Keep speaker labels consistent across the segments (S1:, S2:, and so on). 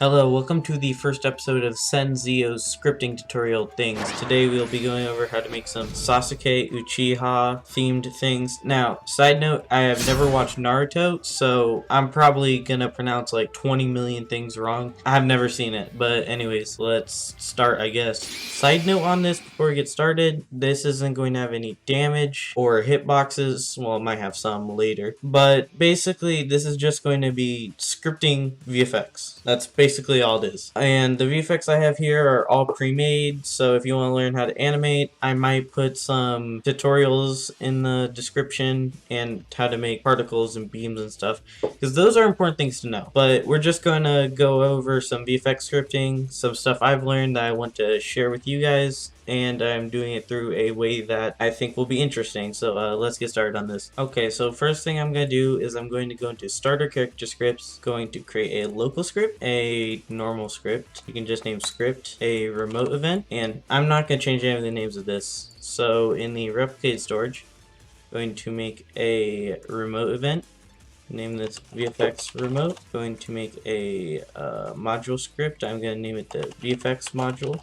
S1: Hello, welcome to the first episode of Senzio's scripting tutorial things. Today we'll be going over how to make some Sasuke Uchiha themed things. Now, side note, I have never watched Naruto, so I'm probably gonna pronounce like 20 million things wrong. I've never seen it, but anyways, let's start, I guess. Side note on this before we get started, this isn't going to have any damage or hitboxes. Well, it might have some later, but basically this is just going to be scripting VFX. That's basically all it is. And the VFX I have here are all pre-made, so if you want to learn how to animate, I might put some tutorials in the description and how to make particles and beams and stuff, because those are important things to know. But we're just going to go over some VFX scripting, some stuff I've learned that I want to share with you guys, and I'm doing it through a way that I think will be interesting. So let's get started on this. Okay, so first thing I'm going to do is I'm going to go into starter character scripts, going to create a local script, a normal script, you can just name script, a remote event, and I'm not going to change any of the names of this. So in the replicated storage, I'm going to make a remote event, name this VFX remote, going to make a module script, I'm going to name it the VFX module.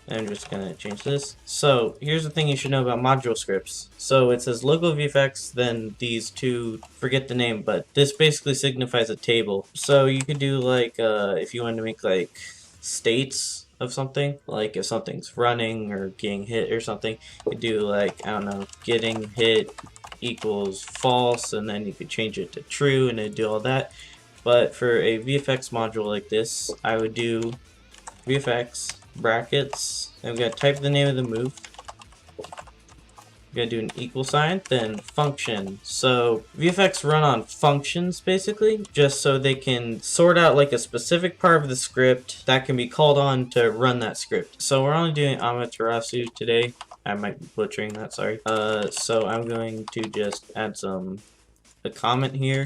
S1: I'm just gonna change this. So here's the thing you should know about module scripts. So it says local VFX, then these two, forget the name, but this basically signifies a table. So you could do like, if you wanted to make like states of something, like if something's running or getting hit or something, you could do like, I don't know, getting hit equals false, and then you could change it to true and it'd do all that. But for a VFX module like this, I would do VFX brackets. I'm gonna type the name of the move. I'm gonna do an equal sign, then function. So VFX run on functions basically, just so they can sort out like a specific part of the script that can be called on to run that script. So we're only doing Amaterasu today. I might be butchering that, sorry. So I'm going to just add a comment here.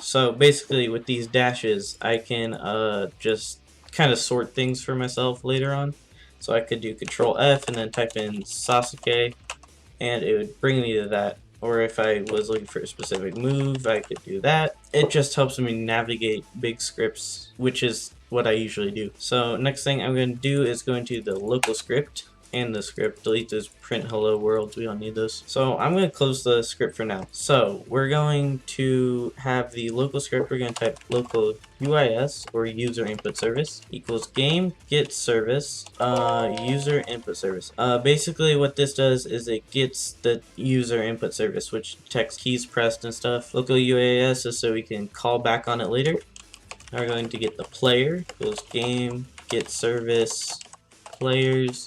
S1: So basically with these dashes, I can just kind of sort things for myself later on. So I could do Control F and then type in Sasuke, and it would bring me to that. Or if I was looking for a specific move, I could do that. It just helps me navigate big scripts, which is what I usually do. So next thing I'm going to do is go into the local script and the script, delete those print hello worlds, we don't need those. So I'm going to close the script for now. So we're going to have the local script, we're going to type local UIS or user input service equals game get service user input service. Basically what this does is it gets the user input service, which detects keys pressed and stuff. Local UAS is so we can call back on it later. Now we're going to get the player equals game get service players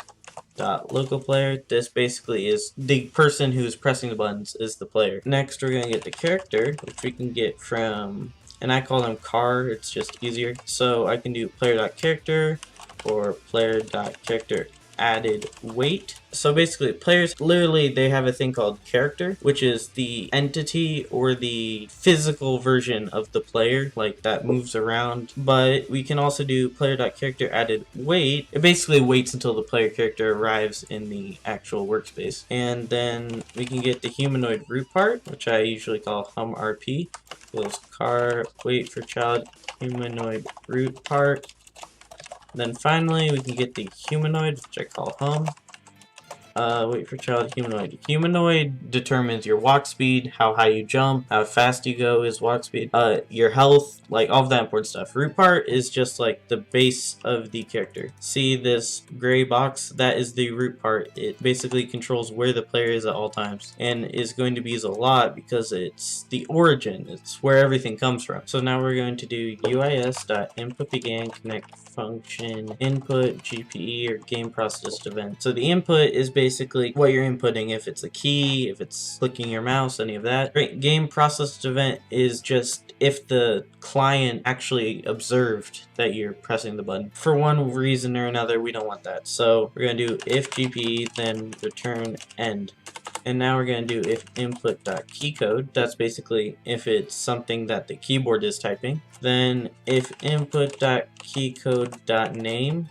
S1: local player. This basically is the person who's pressing the buttons is the player. Next we're going to get the character, which we can get from, and I call them car, it's just easier. So I can do player.character or player.character added weight. So basically players, literally they have a thing called character, which is the entity or the physical version of the player, like that moves around. But we can also do player.character added weight. It basically waits until the player character arrives in the actual workspace. And then we can get the humanoid root part, which I usually call hum RP. Equals car wait for child humanoid root part. Then finally, we can get the humanoid, which I call hum. Wait for child humanoid. Humanoid determines your walk speed, how high you jump, how fast you go is walk speed, your health, like all of that important stuff. Root part is just like the base of the character. See this gray box? That is the root part. It basically controls where the player is at all times and is going to be used a lot because it's the origin. It's where everything comes from. So now we're going to do UIS.input began connect function input GPE or game processed event. So the input is basically what you're inputting, if it's a key, if it's clicking your mouse, any of that. Great. Game processed event is just if the client actually observed that you're pressing the button. For one reason or another, we don't want that. So we're going to do if GPE, then return end. And now we're going to do if input.keycode. That's basically if it's something that the keyboard is typing. Then if input.keycode.name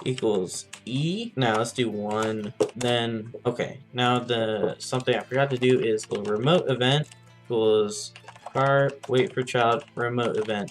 S1: equals E. Now let's do 1. Then, okay. Now something I forgot to do is the remote event equals car wait for child remote event.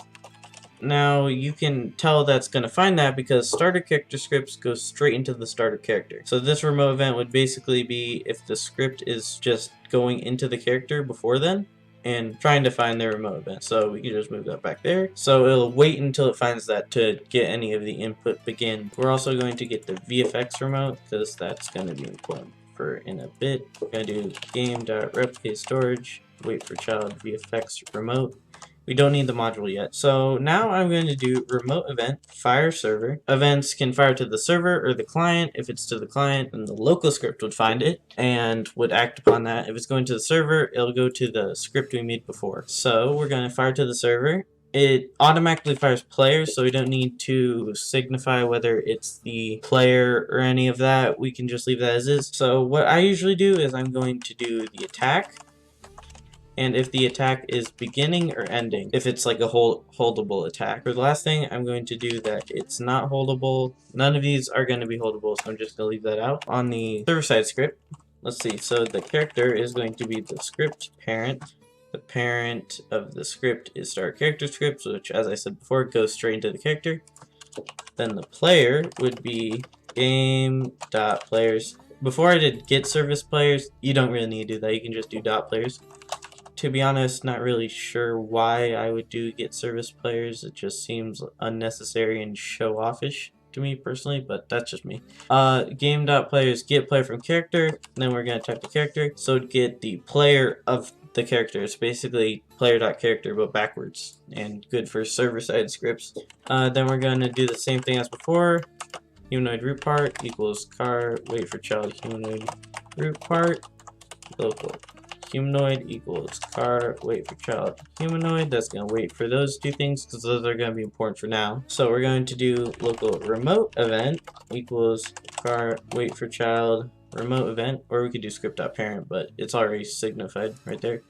S1: Now you can tell that's going to find that because starter character scripts go straight into the starter character. So this remote event would basically be if the script is just going into the character before then and trying to find the remote event. So we can just move that back there. So it'll wait until it finds that to get any of the input begin. We're also going to get the VFX remote because that's going to be important for in a bit. We're going to do game.replicate storage, wait for child VFX remote. We don't need the module yet. So now I'm going to do remote event, fire server. Events can fire to the server or the client. If it's to the client, then the local script would find it and would act upon that. If it's going to the server, it'll go to the script we made before. So we're going to fire to the server. It automatically fires players, so we don't need to signify whether it's the player or any of that. We can just leave that as is. So what I usually do is I'm going to do the attack. And if the attack is beginning or ending, if it's like a holdable attack. For the last thing, I'm going to do that it's not holdable. None of these are going to be holdable, so I'm just going to leave that out. On the server-side script, let's see, so the character is going to be the script parent. The parent of the script is starter character script, which, as I said before, goes straight into the character. Then the player would be game.players. Before I did get service players, you don't really need to do that. You can just do .players. To be honest, not really sure why I would do get service players. It just seems unnecessary and show-offish to me personally, but that's just me. Game.players get player from character, and then we're going to type the character. So get the player of the character. It's basically player.character, but backwards, and good for server-side scripts. Then we're going to do the same thing as before. Humanoid root part equals car, wait for child humanoid root part, local humanoid equals car, wait for child humanoid. That's going to wait for those two things because those are going to be important for now. So we're going to do local remote event equals car, wait for child remote event, or we could do script.parent, but it's already signified right there.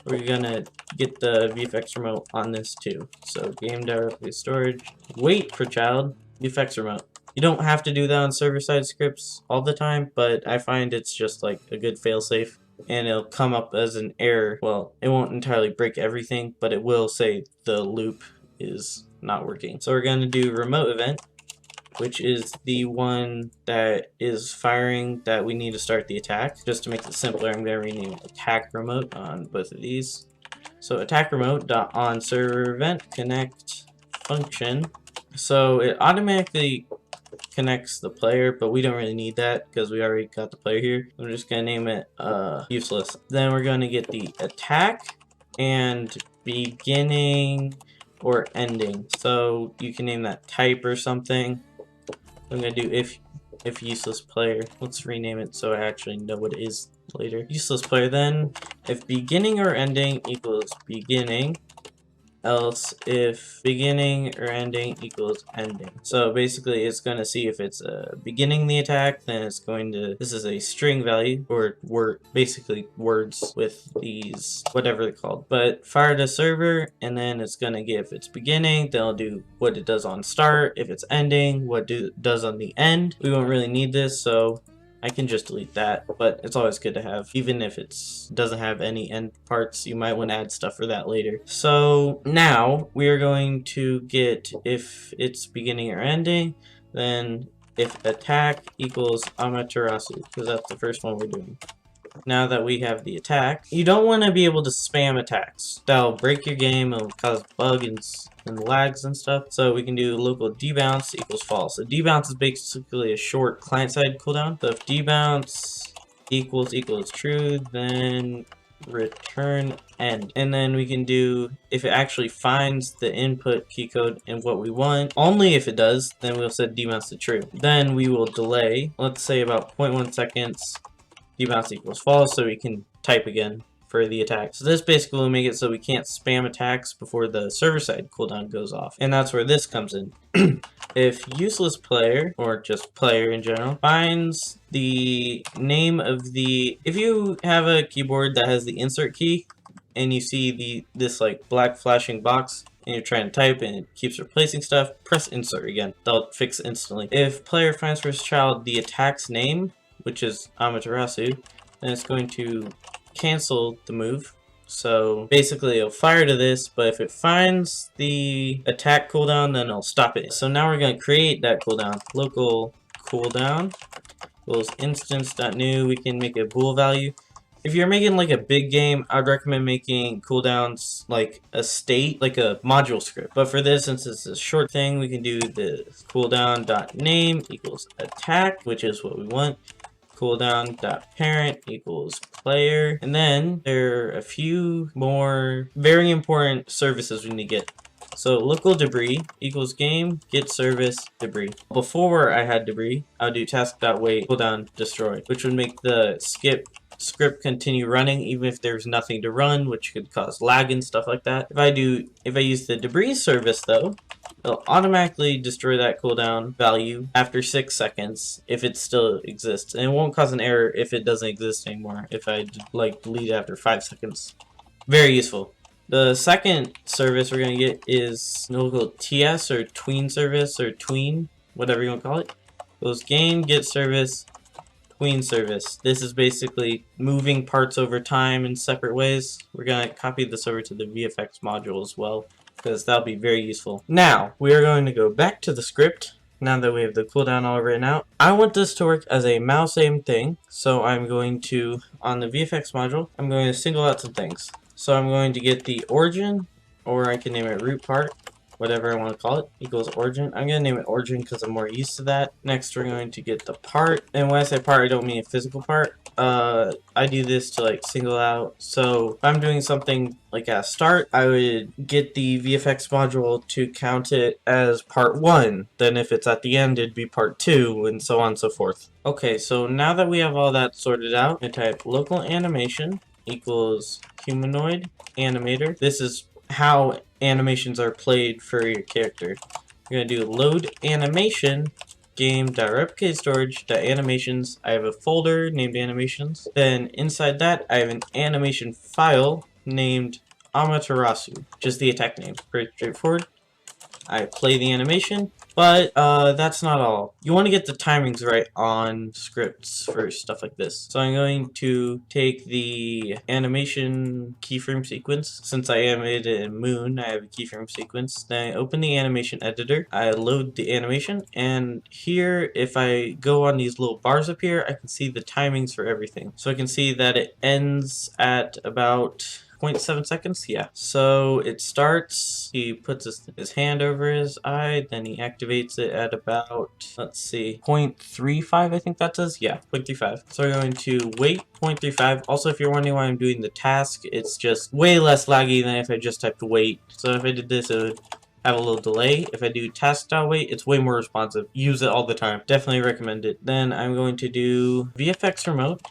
S1: We're going to get the VFX remote on this too. So game.replicate storage, wait for child VFX remote. You don't have to do that on server-side scripts all the time, but I find it's just like a good failsafe. And it'll come up as an error. Well, it won't entirely break everything, but it will say the loop is not working. So we're going to do remote event, which is the one that is firing that we need to start the attack. Just to make it simpler, I'm going to rename attack remote on both of these. So attack remote dot on server event connect function. So it automatically connects the player, but we don't really need that because we already got the player here. I'm just gonna name it useless. Then we're going to get the attack and beginning or ending. So you can name that type or something. I'm gonna do if useless player. Let's rename it so I actually know what it is later. Useless player. Then if beginning or ending equals beginning, else if beginning or ending equals ending. So basically it's going to see if it's beginning the attack, then it's going to, this is a string value, or word, basically words with these, whatever they're called. But fire to server, and then it's going to give if it's beginning, then it'll do what it does on start. If it's ending, what it does on the end. We won't really need this, so I can just delete that, but it's always good to have. Even if it doesn't have any end parts, you might want to add stuff for that later. So now we are going to get if it's beginning or ending, then if attack equals Amaterasu, because that's the first one we're doing. Now that we have the attack, you don't want to be able to spam attacks. That'll break your game, it'll cause bugs and lags and stuff. So we can do local debounce equals false. So debounce is basically a short client-side cooldown. So if debounce equals true, then return end. And then we can do, if it actually finds the input key code and what we want, only if it does, then we'll set debounce to true. Then we will delay, let's say about 0.1 seconds, debounce equals false, so we can type again for the attack. So this basically will make it so we can't spam attacks before the server side cooldown goes off. And that's where this comes in. If useless player, or just player in general, finds the name of the, if you have a keyboard that has the insert key and you see this like black flashing box and you're trying to type and it keeps replacing stuff, press insert again. That'll fix it instantly. If player finds for his child the attack's name, which is Amaterasu, then it's going to cancel the move. So basically it'll fire to this, but if it finds the attack cooldown, then it'll stop it. So now we're going to create that cooldown. Local cooldown equals instance.new. We can make a bool value. If you're making like a big game, I'd recommend making cooldowns like a state, like a module script. But for this, since it's a short thing, we can do the cooldown.name equals attack, which is what we want. Cooldown.parent equals player. And then there are a few more very important services we need to get. So local debris equals game get service debris. Before I had debris, I would do task.wait cooldown destroy, which would make the skip script continue running even if there's nothing to run, which could cause lag and stuff like that. If I use the debris service though, it'll automatically destroy that cooldown value after 6 seconds if it still exists. And it won't cause an error if it doesn't exist anymore, if I like delete it after 5 seconds. Very useful. The second service we're going to get is local TS or tween service or tween, whatever you want to call it. Goes game get service tween service. This is basically moving parts over time in separate ways. We're going to copy this over to the VFX module as well, because that'll be very useful. Now, we are going to go back to the script, now that we have the cooldown all written out. I want this to work as a mouse aim thing, so I'm going to, on the VFX module, I'm going to single out some things. So I'm going to get the origin, or I can name it root part, whatever I want to call it, equals origin. I'm going to name it origin because I'm more used to that. Next, we're going to get the part. And when I say part, I don't mean a physical part. I do this to like single out. So if I'm doing something like at start, I would get the VFX module to count it as part 1. Then if it's at the end, it'd be part 2, and so on and so forth. Okay, so now that we have all that sorted out, I type local animation equals humanoid animator. This is how animations are played for your character. You're going to do load animation game.replicate storage.animations. I have a folder named animations. Then inside that I have an animation file named Amaterasu, just the attack name. Pretty straightforward. I play the animation, but that's not all. You want to get the timings right on scripts for stuff like this. So I'm going to take the animation keyframe sequence. Since I animated it in Moon, I have a keyframe sequence. Then I open the animation editor. I load the animation, and here, if I go on these little bars up here, I can see the timings for everything. So I can see that it ends at about 0.7 seconds, yeah. So it starts, he puts his hand over his eye, then he activates it at about, let's see, 0.35, I think that says? Yeah, 0.35. So we're going to wait 0.35. Also, if you're wondering why I'm doing the task, it's just way less laggy than if I just typed wait. So if I did this, it would have a little delay. If I do task.wait, it's way more responsive. Use it all the time. Definitely recommend it. Then I'm going to do VFX remote.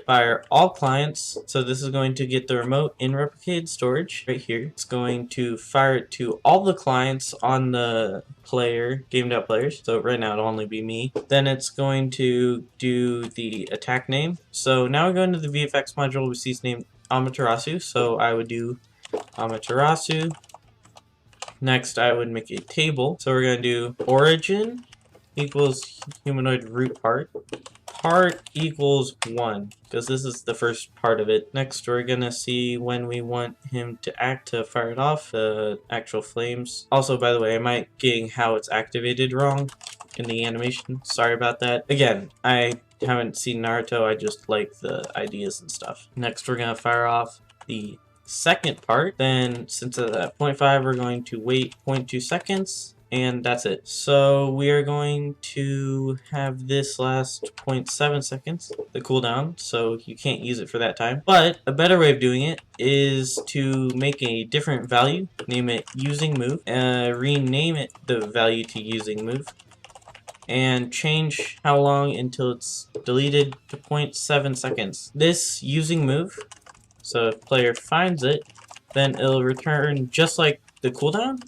S1: Fire all clients. So this is going to get the remote in replicated storage right here. It's going to fire it to all the clients on the player, game.players. So right now it'll only be me. Then it's going to do the attack name. So now we go into the VFX module, we see it's named Amaterasu. So I would do Amaterasu. Next I would make a table. So we're going to do origin equals humanoid root part. Part equals 1, because this is the first part of it. Next, we're gonna see when we want him to act to fire it off, the actual flames. Also, by the way, I might getting how it's activated wrong in the animation. Sorry about that. Again, I haven't seen Naruto, I just like the ideas and stuff. Next, we're gonna fire off the second part. Then, since it's at 0.5, we're going to wait 0.2 seconds. And that's it. So we are going to have this last 0.7 seconds, the cooldown, so you can't use it for that time. But a better way of doing it is to make a different value, name it using move, rename it the value to using move, and change how long until it's deleted to 0.7 seconds. This using move, so if player finds it, then it'll return just like the cooldown,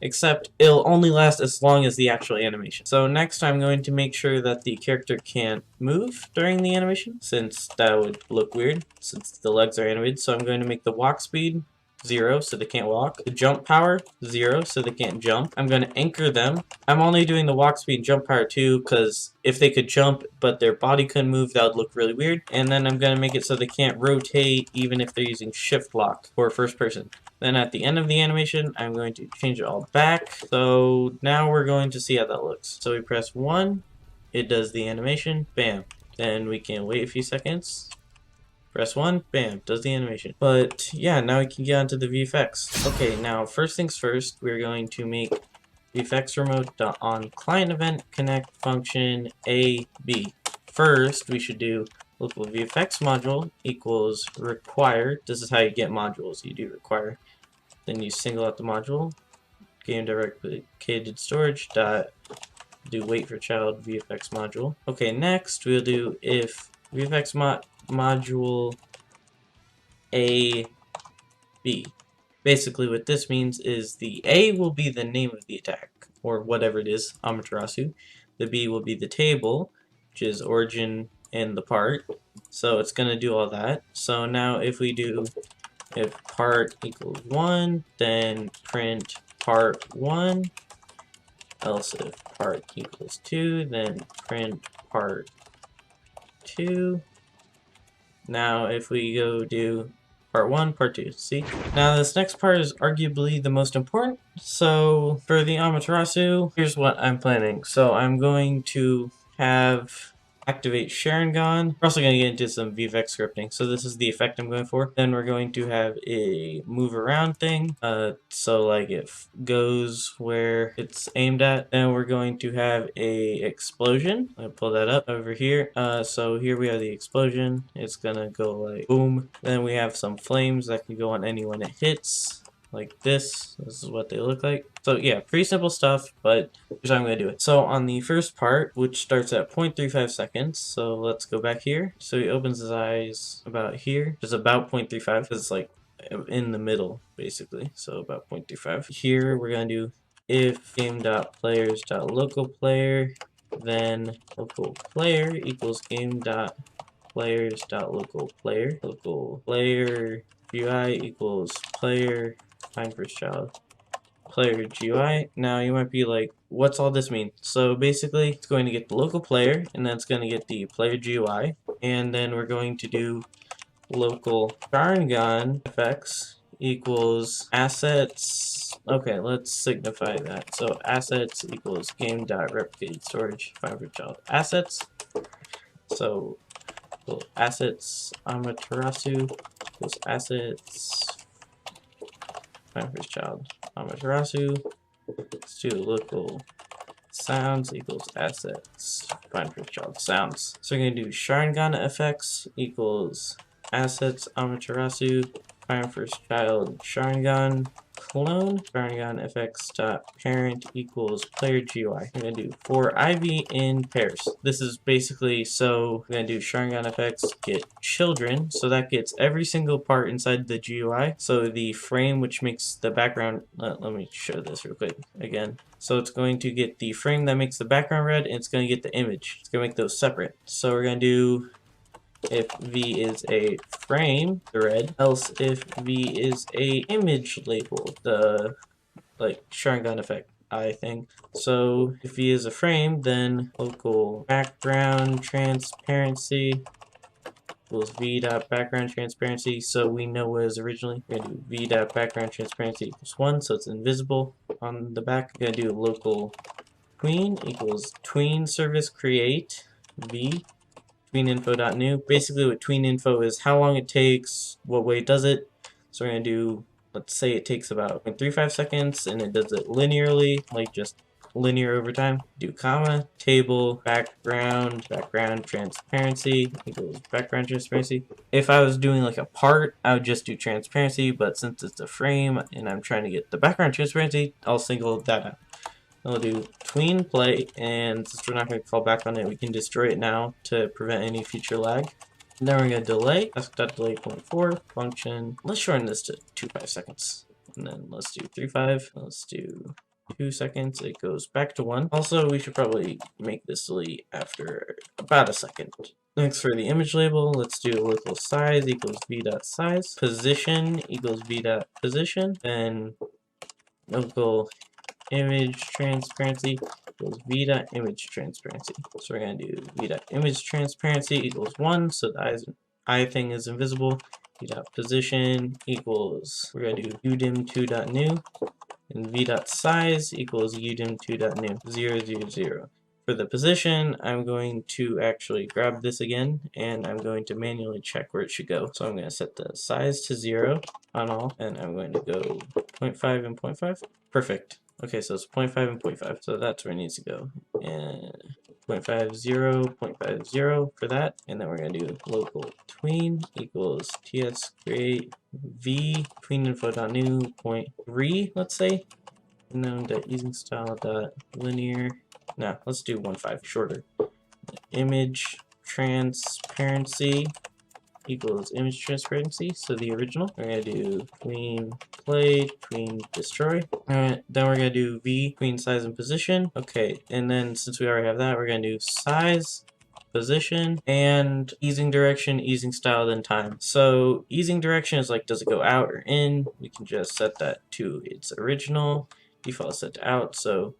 S1: except it'll only last as long as the actual animation. So next I'm going to make sure that the character can't move during the animation, since that would look weird since the legs are animated. So I'm going to make the walk speed 0, so they can't walk. The jump power, 0, so they can't jump. I'm going to anchor them. I'm only doing the walk speed and jump power too, because if they could jump but their body couldn't move, that would look really weird. And then I'm going to make it so they can't rotate even if they're using shift lock for first person. Then at the end of the animation, I'm going to change it all back. So now we're going to see how that looks. So we press 1, it does the animation, bam. Then we can wait a few seconds. Press 1, bam, does the animation. But yeah, now we can get onto the VFX. Okay, now first things first, we're going to make VFX remote.on client event connect function AB. First, we should do local VFX module equals required. This is how you get modules. You do require. Then you single out the module, game deprecated storage dot do wait for child VFX module. Okay, next we'll do if VFX module A B. Basically what this means is the A will be the name of the attack, or whatever it is, Amaterasu. The B will be the table, which is origin and the part. So it's going to do all that. So now if we do if part equals 1, then print part 1. Else if part equals 2, then print part 2. Now if we go do part 1, part 2, see? Now this next part is arguably the most important. So for the Amaterasu, here's what I'm planning. So I'm going to have activate Sharingan. We're also going to get into some VFX scripting. So this is the effect I'm going for. Then we're going to have a move around thing. So like it goes where it's aimed at. Then we're going to have a explosion. I'll pull that up over here. So here we have the explosion. It's going to go like boom. Then we have some flames that can go on anyone it hits. Like this. This is what they look like. So yeah, pretty simple stuff, but here's how I'm going to do it. So on the first part, which starts at 0.35 seconds, so let's go back here. So he opens his eyes about here. It's about 0.35 because it's like in the middle, basically. So about 0.35. Here we're going to do if game.players.localPlayer, then local player equals game.players.localPlayer. Local player GUI equals player find first child player GUI. Now you might be like, what's all this mean? So basically it's going to get the local player and then it's going to get the player GUI, and then we're going to do local Sharingan FX equals assets. Okay, let's signify that. So assets equals game.replicated storage find for child assets. So assets Amaterasu equals assets find first child Amaterasu. Let's do local sounds equals assets find first child sounds. So we're going to do Sharingan FX equals assets Amaterasu find first child Sharingan clone Sharingan FX dot parent equals player GUI. We're going to do for IV in pairs. This is basically, so we're going to do Sharingan FX get children, so that gets every single part inside the GUI. So the frame which makes the background, let me show this real quick again. So it's going to get the frame that makes the background red, and it's going to get the image. It's going to make those separate. So we're going to do if V is a frame, the red, else if V is a image label, the like Sharingan effect eye thing. So if V is a frame, then local background transparency equals v.background transparency, so we know what it is originally. We're going to do v.background transparency equals 1, so it's invisible on the back. We're going to do local tween equals tween service create v tweeninfo.new. Basically what tweeninfo is how long it takes, what way it does it. So we're going to do, let's say it takes about 0.35 seconds and it does it linearly, like just linear over time. Do comma, table, background transparency equals background transparency. If I was doing like a part, I would just do transparency, but since it's a frame and I'm trying to get the background transparency, I'll single that out. We'll do tween play, and since we're not going to call back on it, we can destroy it now to prevent any future lag. And then we're going to delay, delay 0.4 function. Let's shorten this to 2.5 seconds. And then let's do 3.5. Let's do 2 seconds. It goes back to 1. Also, we should probably make this delete after about a second. Next, for the image label, let's do local size equals v.size. Position equals v.position. Then local image transparency equals v.image transparency. So we're going to do v.image transparency equals 1, so the eye thing is invisible. v.position equals, we're going to do udim2.new, and v.size equals udim2.new, 0, 0, 0. For the position, I'm going to actually grab this again, and I'm going to manually check where it should go. So I'm going to set the size to 0 on all, and I'm going to go 0.5 and 0.5. Perfect. Okay, so it's 0.5 and 0.5, so that's where it needs to go. And 0.50, 0.50 for that, and then we're going to do local tween equals ts create v tweeninfo.new 0.3, let's say, and then using style dot linear. No, let's do 1.5, shorter. Image transparency equals image transparency, so the original. We're going to do tween play, tween destroy. Alright, then we're going to do v, tween size and position. Okay, and then since we already have that, we're going to do size, position, and easing direction, easing style, then time. So easing direction is like, does it go out or in? We can just set that to its original. Default set to out, so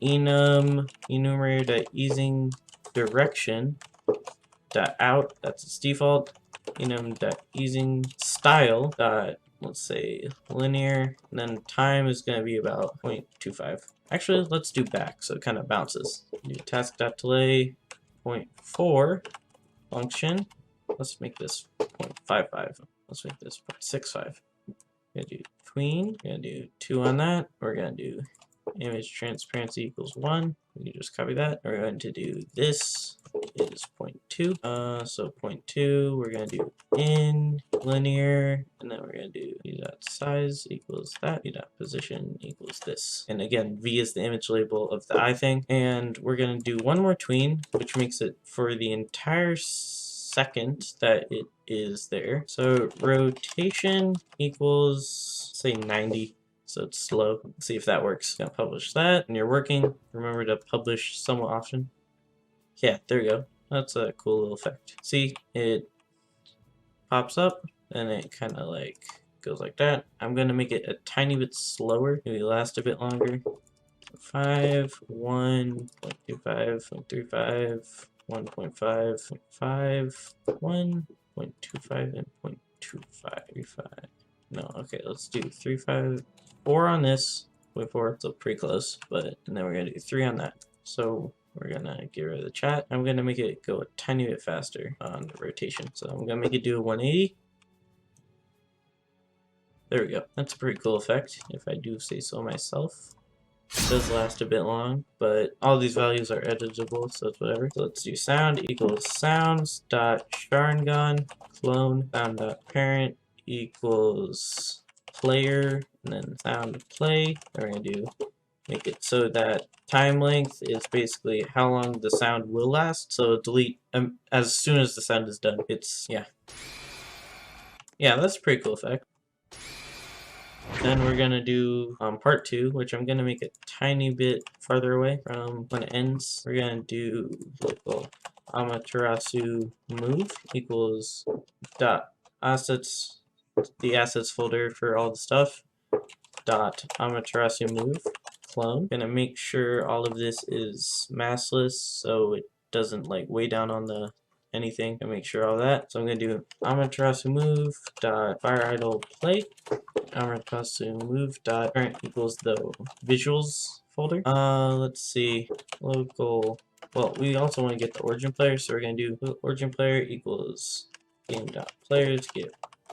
S1: enumerator.easing direction dot out, that's its default. Enum.easing style dot, let's say, linear, and then time is going to be about 0.25. Actually, let's do back so it kind of bounces. Do task.delay 0.4 function. Let's make this 0.55. Let's make this 0.65. We're going to do tween. We're going to do 2 on that. We're going to do image transparency equals 1. We can just copy that. We're going to do this is 0.2. So 0.2, we're going to do in linear, and then we're going to do v.size equals that, v.position equals this. And again, v is the image label of the eye thing. And we're going to do one more tween, which makes it for the entire second that it is there. So rotation equals, say, 90. So it's slow. Let's see if that works. Gonna publish that. When you're working, remember to publish somewhat often. Yeah, there we go. That's a cool little effect. See, it pops up, and it kind of like goes like that. I'm gonna make it a tiny bit slower, maybe last a bit longer. 5, 1, 0.25, 0.35, 1.5, 0.5, 1.25, and 0.25. No, okay, let's do 3.5, 4 on this, 0.4, so pretty close, and then we're gonna do 3 on that. So we're gonna get rid of the chat. I'm gonna make it go a tiny bit faster on the rotation. So I'm gonna make it do a 180. There we go. That's a pretty cool effect, if I do say so myself. It does last a bit long, but all these values are editable, so it's whatever. So let's do sound equals sounds dot Sharingan clone sound dot parent equals player, and then sound play. And we're gonna do make it so that time length is basically how long the sound will last. So delete as soon as the sound is done. It's yeah, that's a pretty cool effect. Then we're gonna do part 2, which I'm gonna make a tiny bit farther away from when it ends. We're gonna do local Amaterasu move equals dot assets, the assets folder for all the stuff, dot Amaterasu move clone. Gonna make sure all of this is massless so it doesn't like weigh down on the anything, and make sure all that. So I'm gonna do Amaterasu move dot fire idle play. Amaterasu move dot parent equals the visuals folder. Let's see, local. Well, we also want to get the origin player, so we're gonna do origin player equals game dot player to get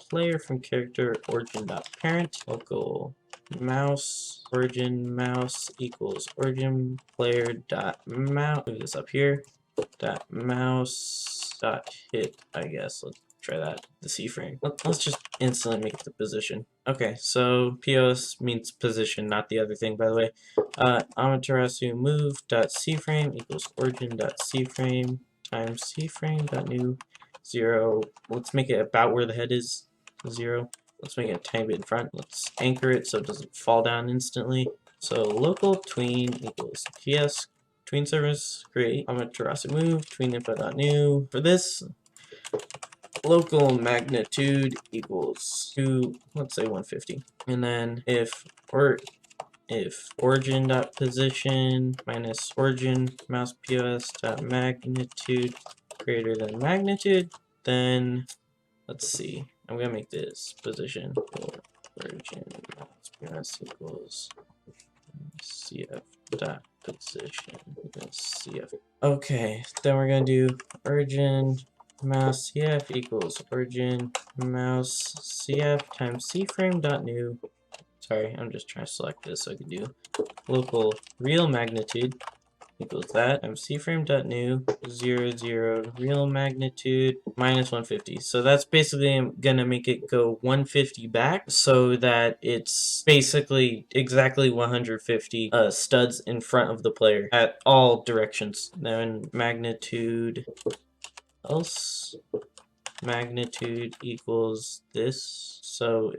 S1: player from character origin dot parent. Local mouse origin mouse equals origin player dot mouse. Move this up here. Dot mouse dot hit. I guess let's try that. The C frame. Let's just instantly make the position. Okay, so POS means position, not the other thing, by the way. Amaterasu move dot C frame equals origin dot C frame times C frame dot new 0. Let's make it about where the head is. 0. Let's make it a tiny bit in front. Let's anchor it so it doesn't fall down instantly. So local tween equals ts tween service, create Amaterasu move, tween info.new. For this, local magnitude equals to, let's say 150. And then if origin dot position minus origin mouse pos dot magnitude greater than magnitude, then let's see. I'm gonna make this position for origin mouse pos equals cf dot position cf. Okay, then we're gonna do origin mouse cf equals origin mouse cf times cframe dot new. Sorry, I'm just trying to select this so I can do local real magnitude equals that times cframe.new 0 0 real magnitude minus 150. So that's basically gonna make it go 150 back so that it's basically exactly 150 studs in front of the player at all directions. Then magnitude else magnitude equals this, so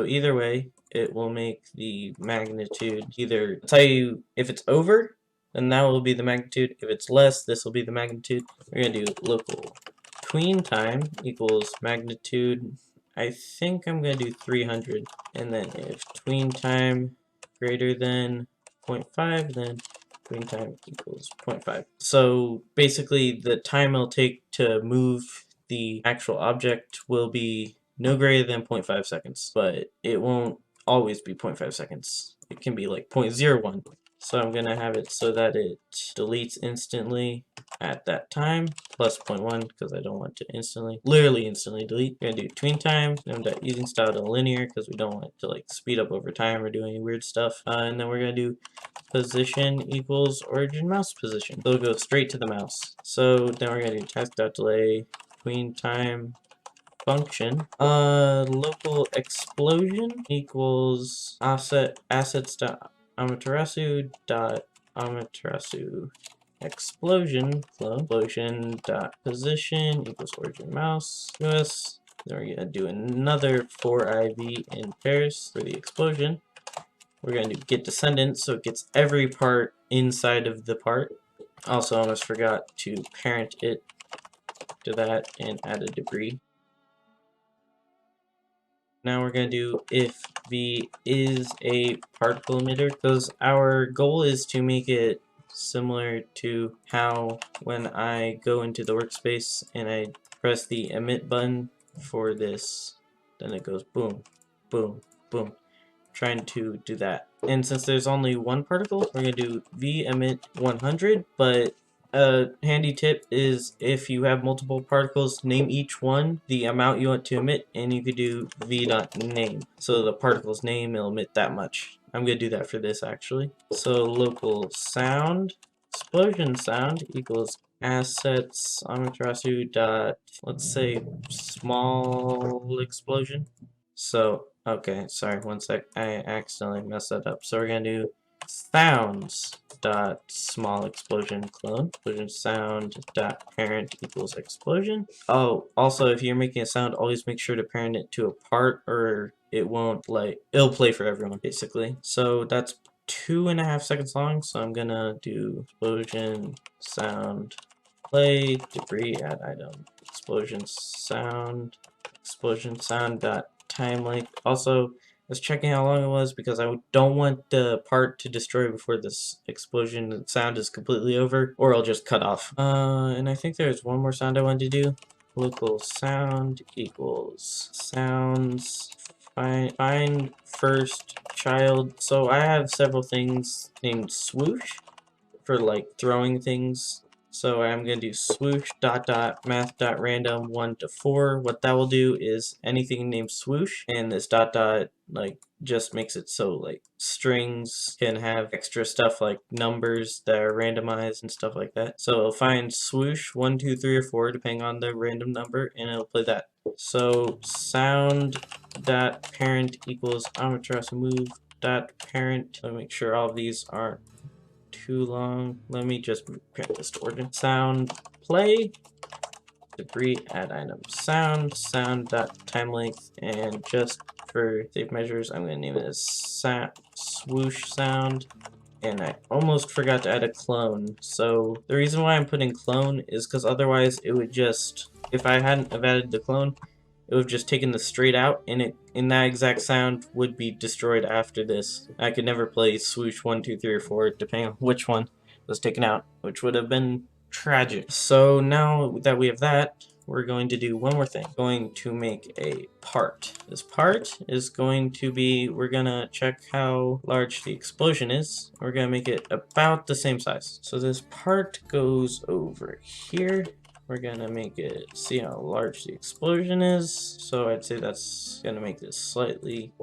S1: either way it will make the magnitude either tell you if it's over, then that will be the magnitude. If it's less, this will be the magnitude. We're gonna do local tween time equals magnitude. I think I'm gonna do 300, and then if tween time greater than 0.5, then tween time equals 0.5. So basically the time it'll take to move the actual object will be no greater than 0.5 seconds, but it won't always be 0.5 seconds. It can be like 0.01. So I'm gonna have it so that it deletes instantly at that time, plus 0.1 because I don't want to literally instantly delete. We're gonna do tween time, using style to linear because we don't want it to like speed up over time or do any weird stuff. And then we're gonna do position equals origin mouse position. So it'll go straight to the mouse. So then we're gonna do task.delay tween time function. Local explosion equals assets.amaterasu explosion dot position equals origin mouse US. Then we're gonna do another for IV in pairs for the explosion. We're gonna do get descendant so it gets every part inside of the part. Also, almost forgot to parent it to that and add a debris. Now we're going to do if V is a particle emitter, because our goal is to make it similar to how when I go into the workspace and I press the emit button for this, then it goes boom, boom, boom. Trying to do that. And since there's only one particle, we're going to do V emit 100, but a handy tip is if you have multiple particles, name each one the amount you want to emit, and you could do v.name. So the particle's name will emit that much. I'm going to do that for this actually. So local sound, explosion sound equals assets Amaterasu dot, let's say small explosion. So, okay, sorry, one sec. I accidentally messed that up. So we're gonna do sounds dot small explosion clone. Explosion sound dot parent equals explosion. Oh, also if you're making a sound, always make sure to parent it to a part or it won't it'll play for everyone basically. So that's 2.5 seconds long. So I'm gonna do explosion sound play debris add item explosion sound dot time length. Also, I was checking how long it was because I don't want the part to destroy before this explosion sound is completely over, or I'll just cut off. And I think there's one more sound I wanted to do. Local sound equals sounds find first child. So I have several things named swoosh for like throwing things. So I'm going to do swoosh dot math dot random 1 to 4. What that will do is anything named swoosh, and this dot like just makes it so like strings can have extra stuff like numbers that are randomized and stuff like that. So it'll find swoosh 1, 2, 3, or 4 depending on the random number, and it'll play that. So sound dot parent equals Amaterasu move dot parent. Let me make sure all of these aren't too long. Let me just print this to origin. Sound play debris add item sound dot time length, and just for safe measures I'm going to name it as swoosh sound, And I almost forgot to add a clone. So the reason why I'm putting clone is because otherwise it would just, if I hadn't have added the clone, it would have just taken the straight out, and that exact sound would be destroyed after this. I could never play swoosh 1, 2, 3, or 4, depending on which one was taken out, which would have been tragic. So now that we have that, we're going to do one more thing. Going to make a part. This part is going to be, we're gonna check how large the explosion is. We're gonna make it about the same size. So this part goes over here. We're gonna make it, see how large the explosion is. So I'd say that's gonna make this slightly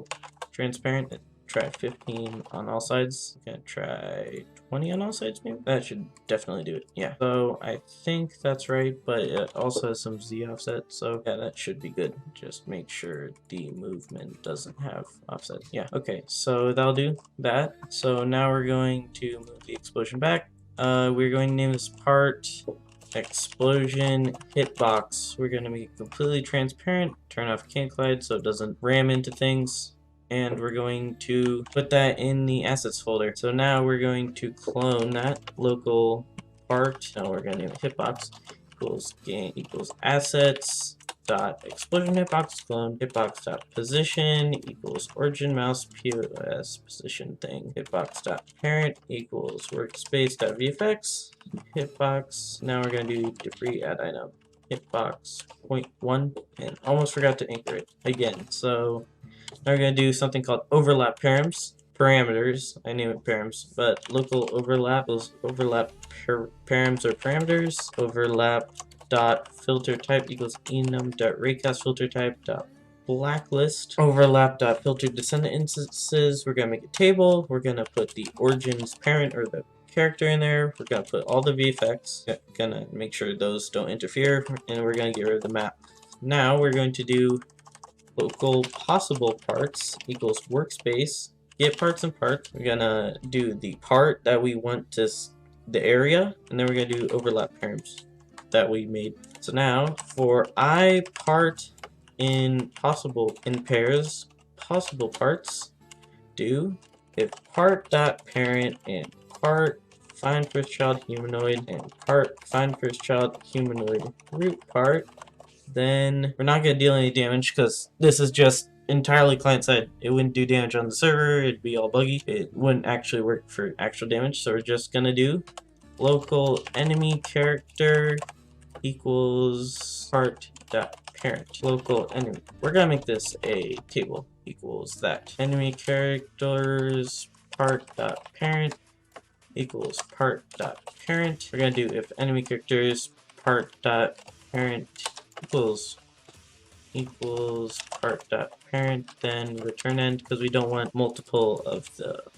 S1: transparent. Try 15 on all sides. Gonna try 20 on all sides maybe? That should definitely do it. Yeah. So I think that's right, but it also has some Z offset. So yeah, that should be good. Just make sure the movement doesn't have offset. Yeah. Okay. So that'll do that. So now we're going to move the explosion back. We're going to name this part explosion hitbox. We're going to make it completely transparent, turn off can collide so it doesn't ram into things, and we're going to put that in the assets folder. So now we're going to clone that local part. Now we're going to name it hitbox equals game equals assets dot explosion hitbox clone hitbox dot position equals origin mouse pos position thing hitbox dot parent equals workspace dot vfx hitbox. Now we're going to do debris add item hitbox 0.1 and almost forgot to anchor it again. So now we're going to do something called overlap parameters. I name it params, but local overlap is overlap params or parameters. Overlap dot filter type equals enum dot raycast filter type dot blacklist. Overlap dot filter descendant instances. We're gonna make a table. We're gonna put the origins parent or the character in there. We're gonna put all the VFX. Gonna make sure those don't interfere, and we're gonna get rid of the map. Now we're going to do local possible parts equals workspace get parts and part. We're gonna do the part that we want to the area, and then we're gonna do overlap params that we made. So now for I part in possible in pairs possible parts, do if part dot parent and part find first child humanoid and part find first child humanoid root part, then we're not going to deal any damage because this is just entirely client-side. It wouldn't do damage on the server, it'd be all buggy. It wouldn't actually work for actual damage, so we're just going to do local enemy character equals part dot parent. Local enemy. We're going to make this a table equals that. Enemy characters part dot parent equals part dot parent. We're going to do if enemy characters part dot parent equals part dot parent, then return end because we don't want multiple of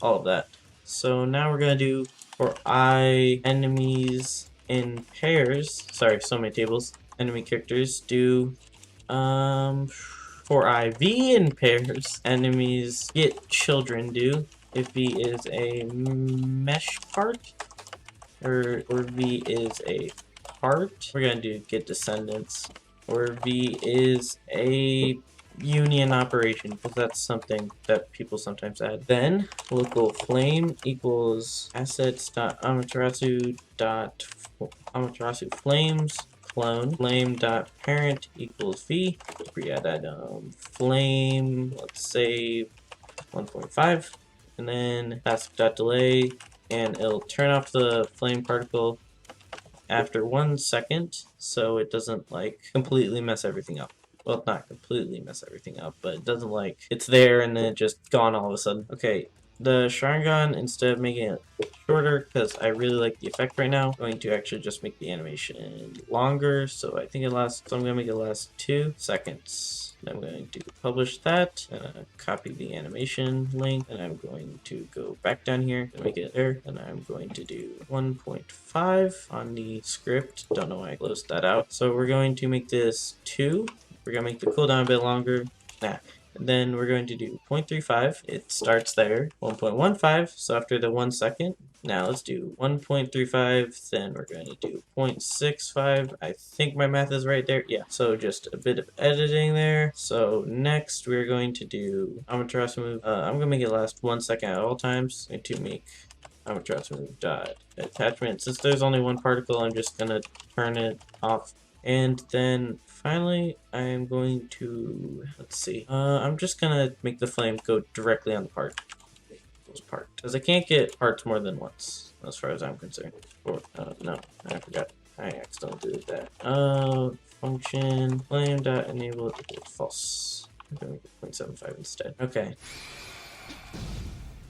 S1: all of that. So now we're gonna do for I enemies in pairs. Sorry, so many tables. Enemy characters do for I V in pairs. Enemies get children do if V is a mesh part or V is a part. We're gonna do get descendants. Or V is a union operation, because that's something that people sometimes add. Then local flame equals assets.amaterasu flames clone flame dot parent equals V. We add item flame, let's say 1.5, and then task dot delay, and it'll turn off the flame particle after 1 second, so it doesn't like completely mess everything up. Well, not completely mess everything up, but it doesn't like it's there and then it just gone all of a sudden. Okay, the Sharingan, instead of making it shorter, because I really like the effect right now, I'm going to actually just make the animation longer, so I think it lasts, so I'm going to make it last 2 seconds. I'm going to publish that, and copy the animation link, and I'm going to go back down here and make it there, and I'm going to do 1.5 on the script. Don't know why I closed that out. So we're going to make this 2. We're going to make the cooldown a bit longer. And then we're going to do 0.35. It starts there. 1.15. So after the 1 second, now let's do 1.35. Then we're going to do 0.65. I think my math is right there. Yeah. So just a bit of editing there. So next we're going to do Amaterasu move. I'm going to make it last 1 second at all times. I'm going to make Amaterasu dot attachment. Since there's only one particle, I'm just gonna turn it off. And then finally, I'm going to, let's see, I'm just gonna make the flame go directly on the part. Part, because I can't get parts more than once, as far as I'm concerned. Or, no, I forgot. I accidentally did that. Function flame dot enable equals false. I'm gonna make it 0.75 instead. Okay.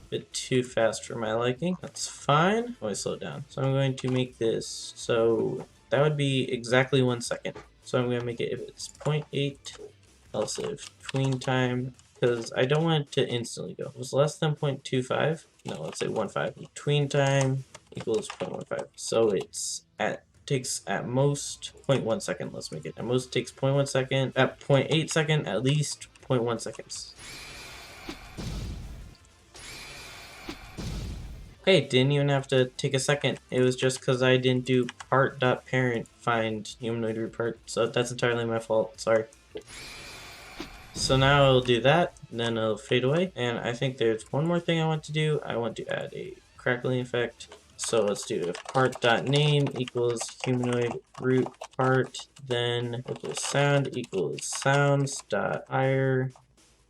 S1: Bit too fast for my liking. That's fine. Oh, I slowed down. So I'm going to make this so that would be exactly 1 second. So I'm going to make it if it's 0.8, else if tween time, because I don't want it to instantly go. If it was less than 0.25, no, let's say 1.5. Tween time equals 0.15. So it's takes at most 0.1 second. Let's make it at most takes 0.1 second. At 0.8 second, at least 0.1 seconds. Okay, didn't even have to take a second. It was just because I didn't do part.parent find humanoid root part, so that's entirely my fault. Sorry. So now I'll do that, then it'll fade away. And I think there's one more thing I want to do. I want to add a crackling effect. So let's do if part.name equals humanoid root part, then equals sound equals sounds dot higher.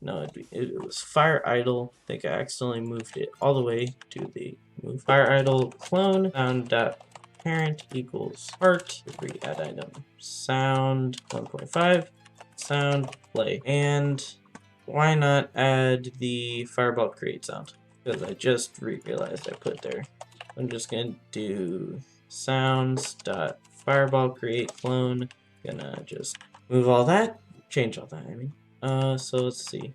S1: No, it was fire idle. I think I accidentally moved it all the way to the move. Fire idle clone sound dot parent equals part. Add item sound 1.5 sound play. And why not add the fireball create sound? Because I just realized I put there. I'm just gonna do sounds dot fireball create clone. Gonna just move all that, change all that. I mean. So let's see.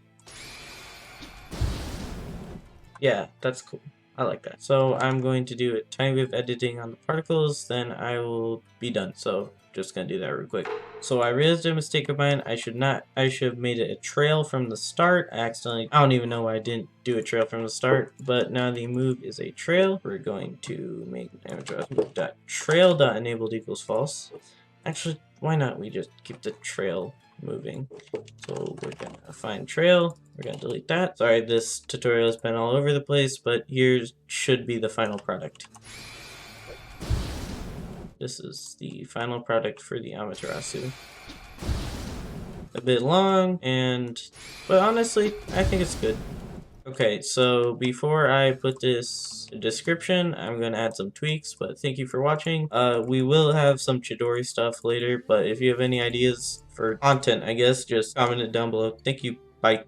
S1: Yeah, that's cool. I like that. So I'm going to do a tiny bit of editing on the particles, then I will be done. So just gonna do that real quick. So I realized a mistake of mine. I should have made it a trail from the start. I don't even know why I didn't do a trail from the start, but now the move is a trail. We're going to make trail.enabled equals false. Actually, why not we just keep the trail moving? So we're gonna find trail, we're gonna delete that. Sorry, this tutorial has been all over the place, but here should be the final product. This is the final product for the Amaterasu. A bit long, but honestly, I think it's good. Okay, so before I put this in description, I'm going to add some tweaks, but thank you for watching. We will have some Chidori stuff later, but if you have any ideas for content, I guess, just comment it down below. Thank you. Bye.